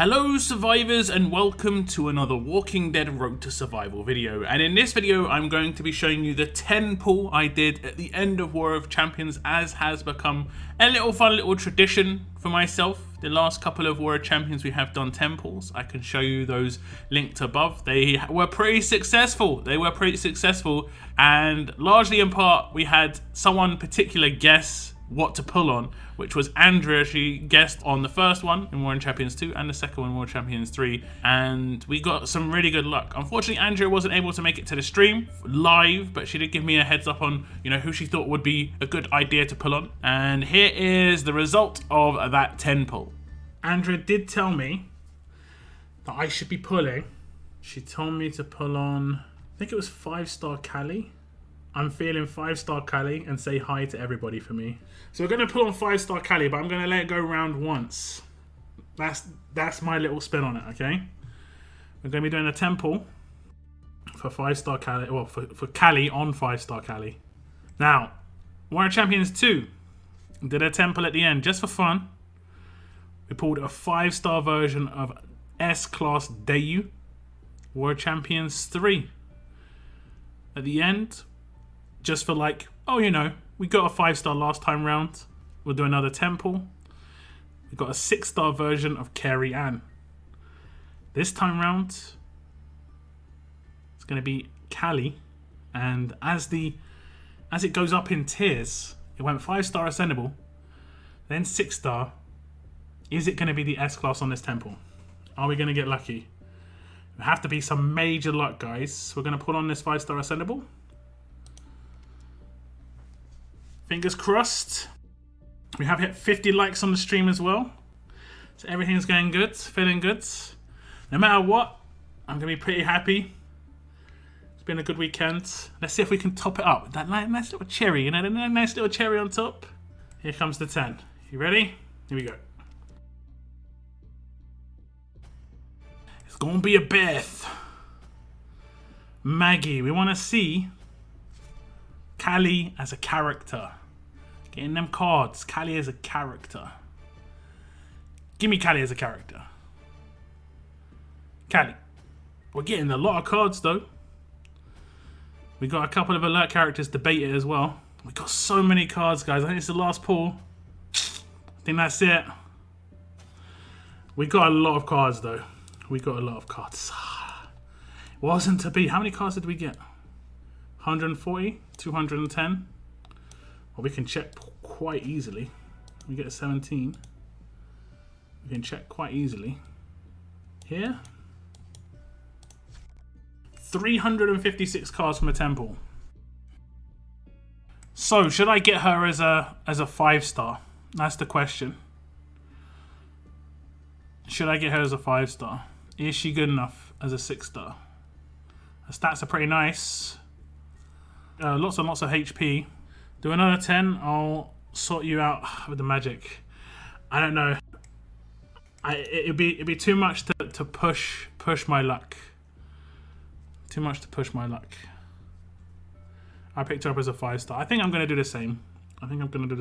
Hello survivors and welcome to another Walking Dead Road to Survival video, and in this video I'm going to be showing you the 10 pull I did at the end of War of Champions, as has become a fun little tradition for myself. The last couple of War of Champions we have done 10 pulls. I can show you those linked above. They were pretty successful. And largely in part we had someone particular guess what to pull on, which was Andrea. She guessed on the first one in War of Champions 2 and the second one in War of Champions 3, and we got some really good luck. Unfortunately, Andrea wasn't able to make it to the stream live, but she did give me a heads up on, who she thought would be a good idea to pull on. And here is the result of that 10 pull. Andrea did tell me that I should be pulling. She told me to pull on, I think it was 5-star Callie. I'm feeling 5-star Callie and say hi to everybody for me. So we're going to pull on 5-star Callie, but I'm going to let it go round once. That's my little spin on it, okay? We're going to be doing a 10 pull for 5-star Callie, well, for Callie on 5-star Callie. Now, War of Champions 2 did a 10 pull at the end just for fun. We pulled a 5-star version of S-Class Dayu. War of Champions 3. At the end, just for like, we got a 5-star last time round. We'll do another 10 pull. We got a 6-star version of Carrie Ann. This time round, it's going to be Callie. And as it goes up in tiers, it went 5-star ascendable, then 6-star. Is it going to be the S-Class on this 10 pull? Are we going to get lucky? It have to be some major luck, guys. We're going to put on this 5-star ascendable. Fingers crossed. We have hit 50 likes on the stream as well. So everything's going good, feeling good. No matter what, I'm going to be pretty happy. It's been a good weekend. Let's see if we can top it up. That nice little cherry, that nice little cherry on top. Here comes the 10. You ready? Here we go. It's going to be a Beth. Maggie. We want to see Callie as a character. Getting them cards. Callie as a character. Give me Callie as a character. Callie. We're getting a lot of cards though. We got a couple of alert characters to bait it as well. We got so many cards, guys. I think it's the last pull. I think that's it. We got a lot of cards though. We got a lot of cards. It wasn't to be. How many cards did we get? 140? 210? Well, we can check quite easily. We get 17. We can check quite easily. Here. 356 cards from a temple. So, should I get her as a 5-star? That's the question. Should I get her as a 5-star? Is she good enough as a 6-star? Her stats are pretty nice. Lots and lots of HP. Do another 10. I'll sort you out with the magic. I don't know. It'd be too much to push my luck. Too much to push my luck. I picked her up as a 5-star. I think I'm gonna do the same. So I think I'm gonna do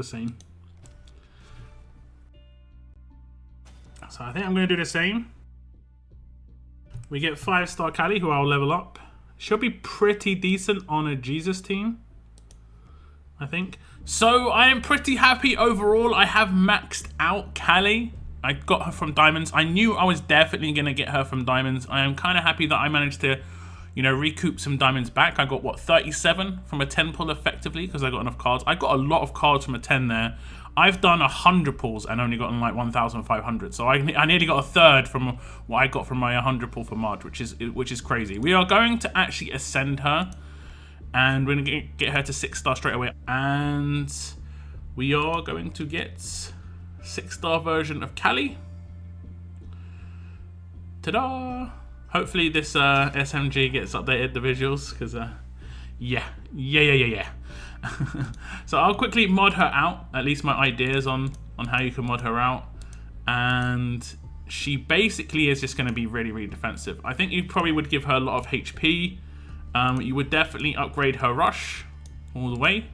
the same. We get 5-star Callie, who I'll level up. Should be pretty decent on a Jesus team, I think. So I am pretty happy overall. I have maxed out Callie. I got her from Diamonds. I knew I was definitely going to get her from Diamonds. I am kind of happy that I managed to, recoup some Diamonds back. I got, 37 from a 10 pull effectively because I got enough cards. I got a lot of cards from a 10 there. I've done 100 pulls and only gotten like 1,500. So I nearly got a third from what I got from my 100 pull for Marge, which is crazy. We are going to actually ascend her, and we're going to get her to 6-star straight away. And we are going to get 6-star version of Callie. Ta-da! Hopefully this SMG gets updated, the visuals, because yeah. So I'll quickly mod her out, at least my ideas on how you can mod her out. And she basically is just going to be really, really defensive. I think you probably would give her a lot of HP. You would definitely upgrade her rush all the way.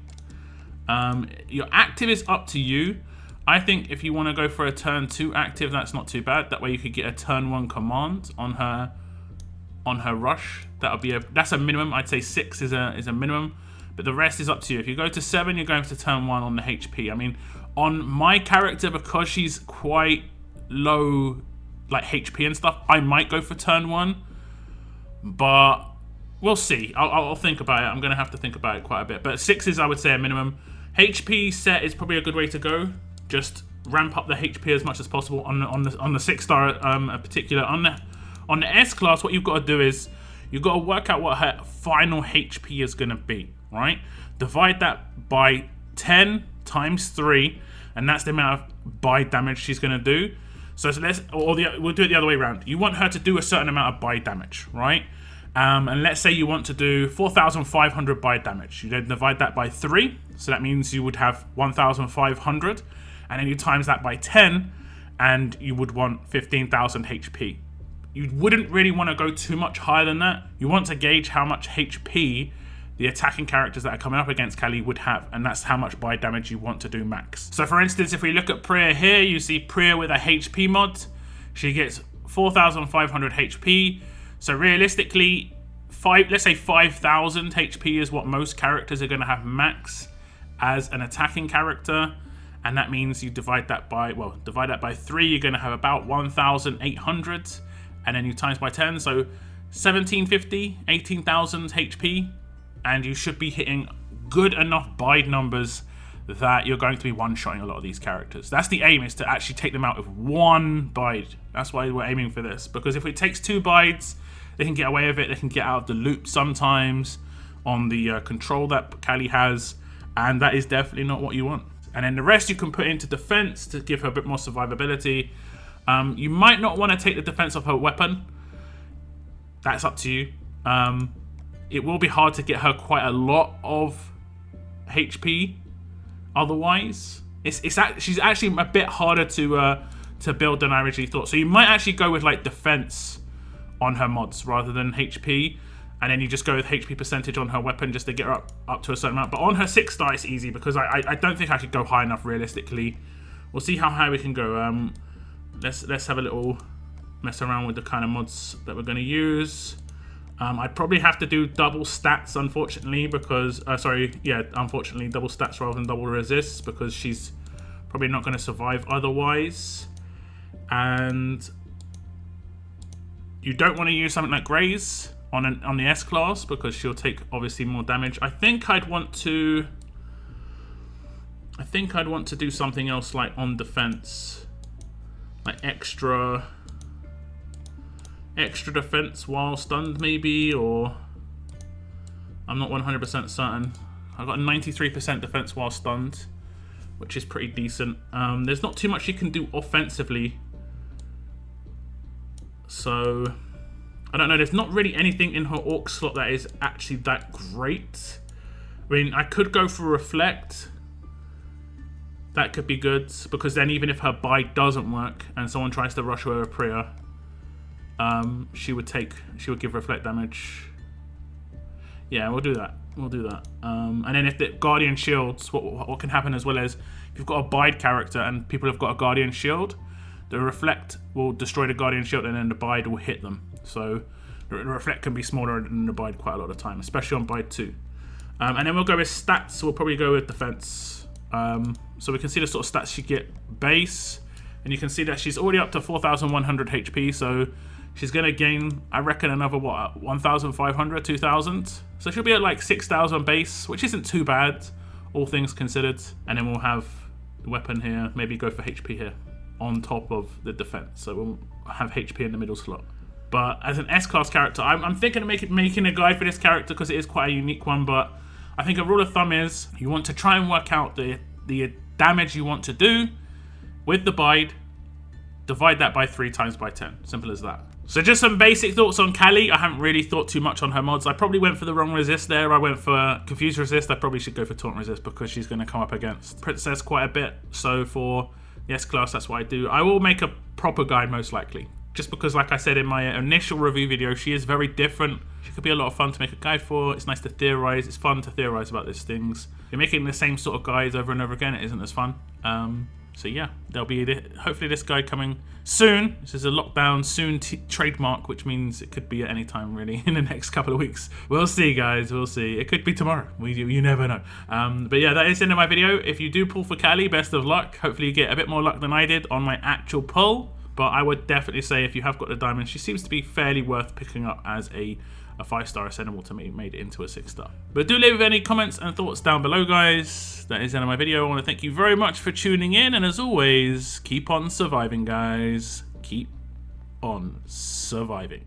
Your active is up to you. I think if you want to go for a turn 2 active, that's not too bad. That way you could get a turn 1 command on her rush. That's a minimum. I'd say 6 is a minimum, but the rest is up to you. If you go to 7, you're going to turn 1 on the HP. I mean, on my character, because she's quite low like HP and stuff, I might go for turn 1, but we'll see. I'll think about it. I'm gonna have to think about it quite a bit, but 6 is, I would say, a minimum. HP set is probably a good way to go. Just ramp up the HP as much as possible on the 6-star particular. On the S class, what you've got to do is you've got to work out what her final HP is going to be, right? Divide that by 10 times 3, and that's the amount of bide damage she's going to do. So we'll do it the other way around. You want her to do a certain amount of bide damage, right? And let's say you want to do 4,500 bide damage. You then divide that by 3, so that means you would have 1,500, and then you times that by 10, and you would want 15,000 HP. You wouldn't really want to go too much higher than that. You want to gauge how much HP the attacking characters that are coming up against Kali would have, and that's how much bide damage you want to do max. So for instance, if we look at Priya here, you see Priya with a HP mod. She gets 4,500 HP. So realistically, let's say 5,000 HP is what most characters are going to have max as an attacking character. And that means you divide that by 3, you're going to have about 1,800. And then you times by 10, so 1,750, 18,000 HP. And you should be hitting good enough bide numbers that you're going to be one-shotting a lot of these characters. That's the aim, is to actually take them out with 1 bide. That's why we're aiming for this. Because if it takes 2 bides, they can get away with it. They can get out of the loop sometimes on the control that Kali has. And that is definitely not what you want. And then the rest you can put into defense to give her a bit more survivability. You might not want to take the defense of her weapon. That's up to you. It will be hard to get her quite a lot of HP otherwise. She's actually a bit harder to build than I originally thought. So you might actually go with like defense on her mods rather than HP. And then you just go with HP percentage on her weapon just to get her up to a certain amount. But on her 6-star, it's easy because I don't think I could go high enough realistically. We'll see how high we can go. Let's have a little mess around with the kind of mods that we're going to use. I'd probably have to do double stats, unfortunately, because... unfortunately, double stats rather than double resists, because she's probably not going to survive otherwise. And you don't want to use something like Graze on the S class, because she'll take, obviously, more damage. I think I'd want to do something else, like on defense. Like extra defense while stunned, maybe, or I'm not 100% certain. I've got a 93% defense while stunned, which is pretty decent. There's not too much you can do offensively, so I don't know. There's not really anything in her orc slot that is actually that great. I mean, I could go for Reflect. That could be good, because then even if her bite doesn't work and someone tries to rush her with a Priya, she would give Reflect damage. Yeah, we'll do that. And then if the Guardian Shields, what can happen as well is, if you've got a bide character and people have got a Guardian Shield, the Reflect will destroy the Guardian Shield and then the bide will hit them. So the Reflect can be smaller than the bide quite a lot of the time, especially on bide 2. And then we'll go with stats. We'll probably go with defense. So we can see the sort of stats she get base, and you can see that she's already up to 4,100 HP, so she's going to gain, I reckon, another, 1,500, 2,000? So she'll be at like 6,000 base, which isn't too bad, all things considered. And then we'll have the weapon here, maybe go for HP here, on top of the defense. So we'll have HP in the middle slot. But as an S-class character, I'm thinking of making a guide for this character because it is quite a unique one, but I think a rule of thumb is you want to try and work out the damage you want to do with the bide, divide that by 3 times by 10. Simple as that. So just some basic thoughts on Kali. I haven't really thought too much on her mods. I probably went for the wrong resist there. I went for Confuse Resist. I probably should go for Taunt Resist because she's going to come up against Princess quite a bit. So for the S-Class, that's what I do. I will make a proper guide most likely. Just because, like I said in my initial review video, she is very different. She could be a lot of fun to make a guide for. It's nice to theorize. It's fun to theorize about these things. If you're making the same sort of guides over and over again, it isn't as fun. So yeah, there'll be hopefully this guy coming soon. This is a lockdown soon trademark, which means it could be at any time really in the next couple of weeks. We'll see, guys. We'll see. It could be tomorrow. You never know. But yeah, that is the end of my video. If you do pull for Callie, best of luck. Hopefully you get a bit more luck than I did on my actual pull. But I would definitely say if you have got the diamond, she seems to be fairly worth picking up as a 5-star ascendable to me, made it into a 6-star. But do leave any comments and thoughts down below, guys. That is the end of my video. I want to thank you very much for tuning in, and as always, keep on surviving, guys. Keep on surviving.